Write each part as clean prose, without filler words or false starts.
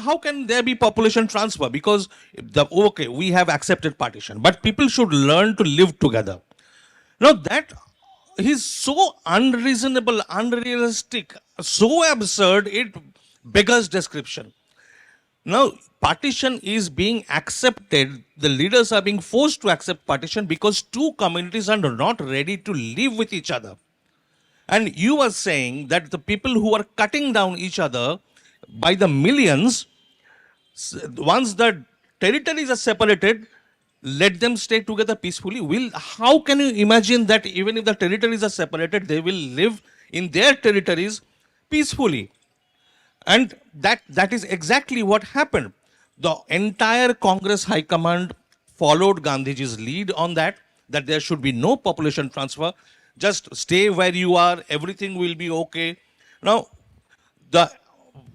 how can there be population transfer? Because we have accepted partition, but people should learn to live together. Now that is so unreasonable, unrealistic, so absurd, it beggars description. Now, partition is being accepted. The leaders are being forced to accept partition because two communities are not ready to live with each other. And you are saying that the people who are cutting down each other by the millions, once the territories are separated, let them stay together peacefully. How can you imagine that even if the territories are separated, they will live in their territories peacefully? And that is exactly what happened. The entire Congress High Command followed Gandhiji's lead on that there should be no population transfer. Just stay where you are, everything will be okay. Now, the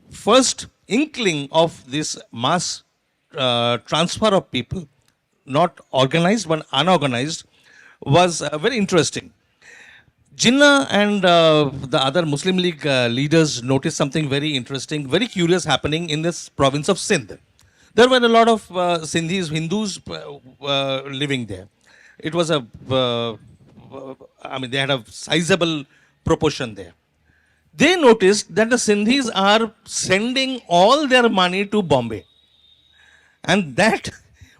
first inkling of this mass transfer of people, not organized but unorganized, was very interesting. Jinnah and the other Muslim League leaders noticed something very interesting, very curious happening in this province of Sindh. There were a lot of Sindhis, Hindus living there. It was they had a sizable proportion there. They noticed that the Sindhis are sending all their money to Bombay. And that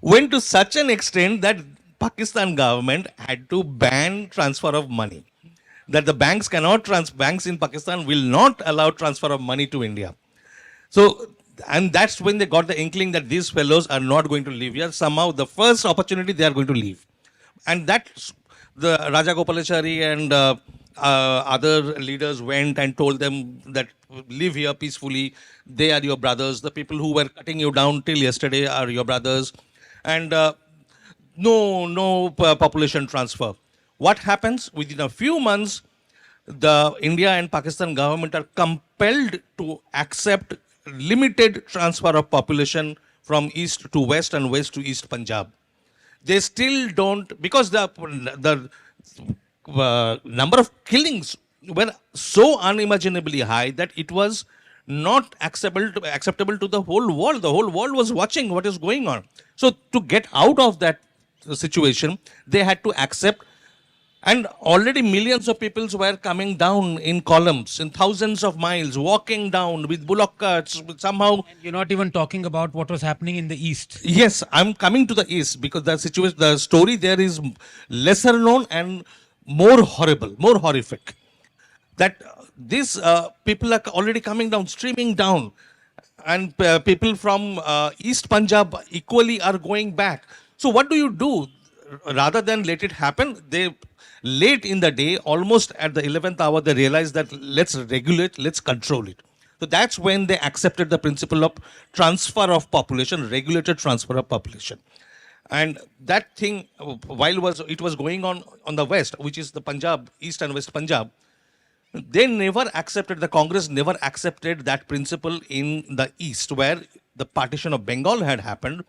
went to such an extent that Pakistan government had to ban transfer of money. That the banks banks in Pakistan will not allow transfer of money to India. So, and that's when they got the inkling that these fellows are not going to live here. Somehow, the first opportunity, they are going to leave. And that, the Raja Gopalachari and other leaders went and told them that live here peacefully. They are your brothers. The people who were cutting you down till yesterday are your brothers. And no population transfer. What happens? Within a few months, the India and Pakistan government are compelled to accept limited transfer of population from east to west and west to east Punjab. They still don't, because the number of killings were so unimaginably high that it was not acceptable to the whole world. The whole world was watching what is going on. So to get out of that situation, they had to accept. And already millions of people were coming down in columns, in thousands of miles, walking down with bullock carts, somehow. And you're not even talking about what was happening in the east. Yes, I'm coming to the east because the story there is lesser known and more horrible, more horrific. That these people are already coming down, streaming down. And people from East Punjab equally are going back. So what do? Rather than let it happen, late in the day, almost at the 11th hour, they realized that let's regulate, let's control it. So that's when they accepted the principle of transfer of population, regulated transfer of population. And that thing, while it was going on the west, which is the Punjab, East and West Punjab, the Congress never accepted that principle in the east, where the partition of Bengal had happened.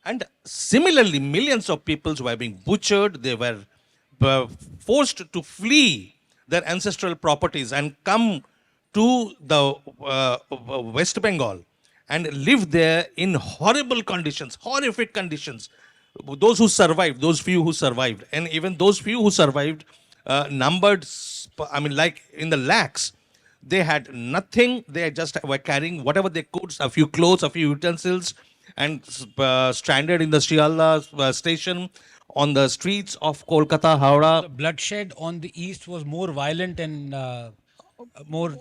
And similarly, millions of people were being butchered. They were forced to flee their ancestral properties and come to the West Bengal and live there in horrible conditions, horrific conditions. Those few who survived, and even those few who survived numbered, like in the lakhs. They had nothing. They just were carrying whatever they could, a few clothes, a few utensils, and stranded in the Shiala station on the streets of Kolkata, Howrah. The bloodshed on the east was more violent and more...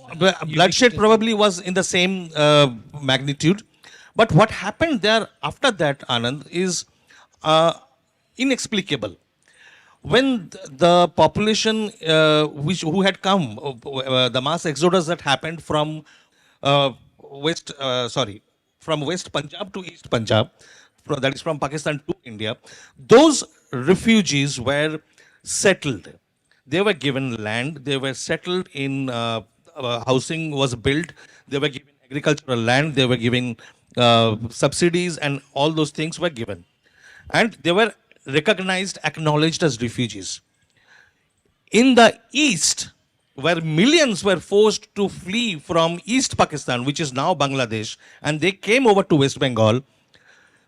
Bloodshed probably was in the same magnitude. But what happened there after that, Anand, is inexplicable. When the population who had come, the mass exodus that happened from from West Punjab to East Punjab, that is from Pakistan to India, those refugees were settled. They were given land, they were settled in, housing was built, they were given agricultural land, they were given subsidies, and all those things were given. And they were recognized, acknowledged as refugees. In the East, where millions were forced to flee from East Pakistan, which is now Bangladesh, and they came over to West Bengal,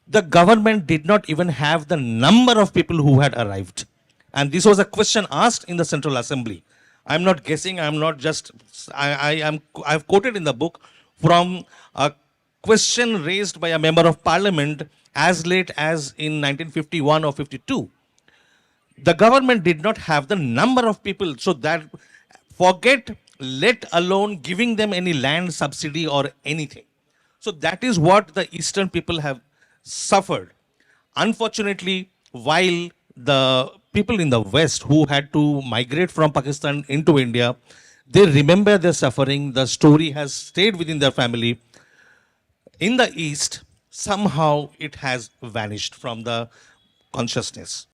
the government did not even have the number of people who had arrived. And this was a question asked in the Central Assembly. I'm not guessing, I'm not just, I've quoted in the book from a question raised by a member of parliament as late as in 1951 or 52. The government did not have the number of people, so that forget, let alone giving them any land subsidy or anything. So that is what the eastern people have suffered. Unfortunately, while the people in the west who had to migrate from Pakistan into India, they remember their suffering, the story has stayed within their family. In the east, somehow it has vanished from the consciousness.